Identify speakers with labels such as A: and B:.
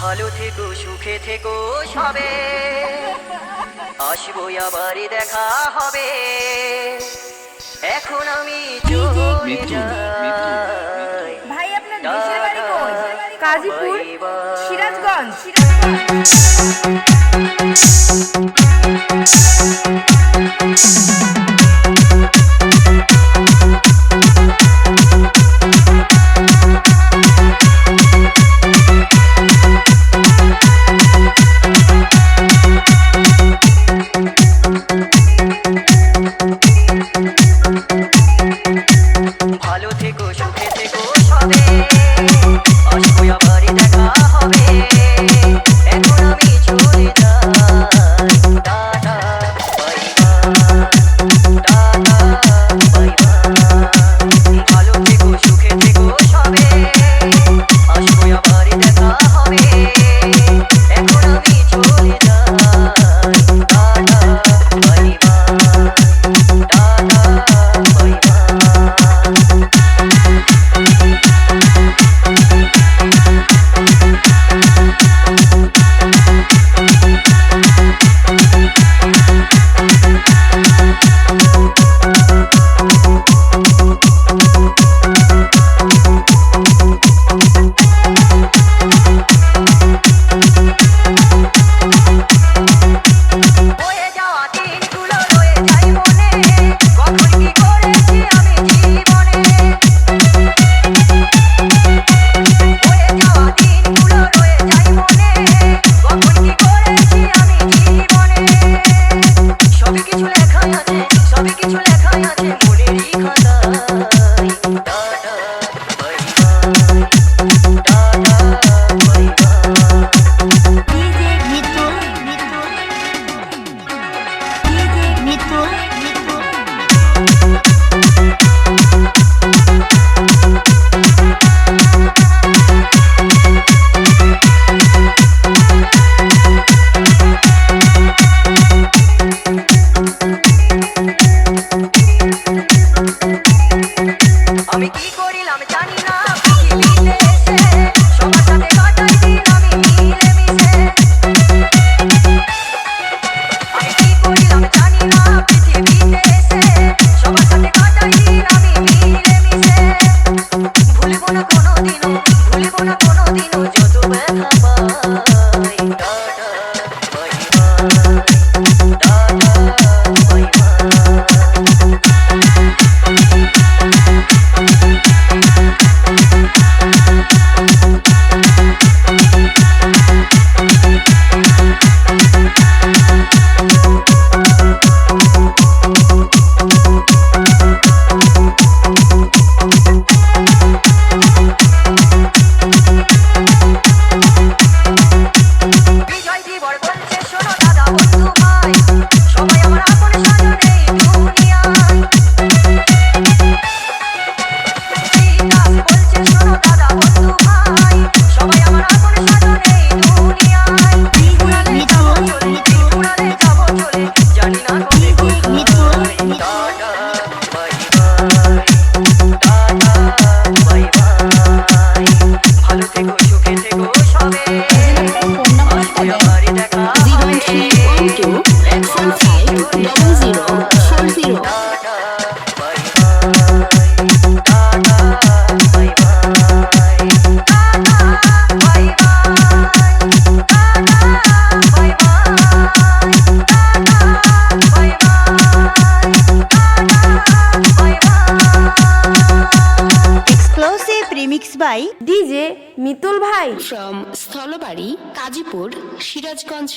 A: ভালো থেকো সুখে থেকো সবে, আসবো আবারই দেখা হবে। এখন আমি চলে যাই।
B: ভাই আপনার দেশের বাড়ি কোন? গাজীপুর, সিরাজগঞ্জ।
A: ভালো থেকো সুখে থেকো সবে, আসবো আবারই দেখা হবে। এখন আমি চলে যাই। Tata bye bye, tata bye by. ভালো থেকো সুখে থেকো সবে, আসবো আবারই দেখা হবে। এখন আমি চলে যাই। Tata bye bye, tata bye by. হয়ে যাওয়া দিনগুলো রয়ে যায় মনে, কখন কি করেছি আমি জীবনে। হয়ে যাওয়া দিনগুলো রয়ে যায় মনে, কখন কি করেছি আমি জীবনে। সবই কিছু লেখাই আছে, সবই কিছু লেখাই আছে মনেরই খাতায়। Tata bye bye, tata bye by.
B: DJ Mitul, DJ Mitul.
A: আমি কি করিলাম জানি না পৃথিবীতে এসে, সবার সাথে কাটাই দিন আমি মিলেমিশে। আমি কি করিলাম জানি না পৃথিবীতে এসে, সবার সাথে কাটাই দিন আমি মিলেমিশে। ভুলবো না কোনোদিনও, ভুলবো না কোনোদিনও যত ব্যথা পাই। Tata bye bye, tata bye bye. Bijoy দিবর বলছে শোনো দাদা বন্ধু ভাই, সবাই আমার আপন স্বজন এই দুনিয়ায়। বিকাশ বলছে শোনো দাদা বন্ধু ভাই, সবাই আমার আপন স্বজন এই দুনিয়ায়। উড়ালে যাবো চলে, উড়ালে যাবো চলে, জানি না কবে কোথায়। Tata bye bye, tata bye by. ভালো থেকো সুখে থেকো সবে, আসবো আবারই দেখা হবে। এখন আমি চলে যাই। Tata bye bye, tata bye bye, tata bye bye, tata bye bye, tata bye bye, tata bye bye.
B: Exclusive remix by
C: DJ Mitul ভাই।
D: from স্থলবাড়ি, কাজীপুর, সিরাজগঞ্জ।